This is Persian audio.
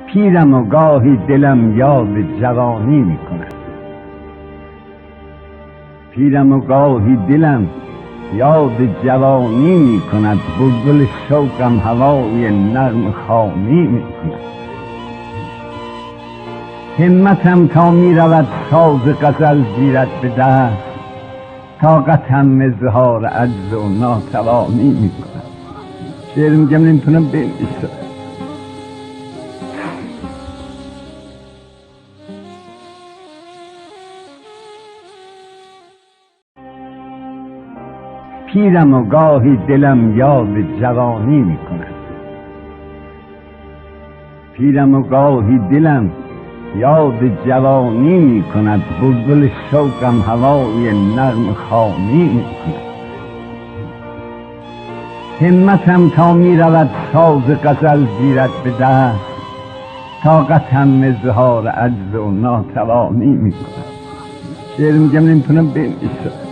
پیرم و گاهی دلم یاد جوانی می کند. پیرم و گاهی دلم یاد جوانی می کند. بلبل شوقم هوای نغمه خوانی می کند. همتم تا می رود ساز غزل گیرد به دست، طاقتم اظهار عجز و ناتوانی می کند. شعر میگم نمیتونم بنویسم. پیرم و گاهی دلم یاد جوانی می کند. پیرم و گاهی دلم یاد جوانی می کند. بلبل شوقم هوای نغمه خوانی می کند. همتم تا می رود ساز غزل گیرد به دست، طاقتم اظهار عجز و ناتوانی می کند. شعر میگم نمیتونم بنویسم.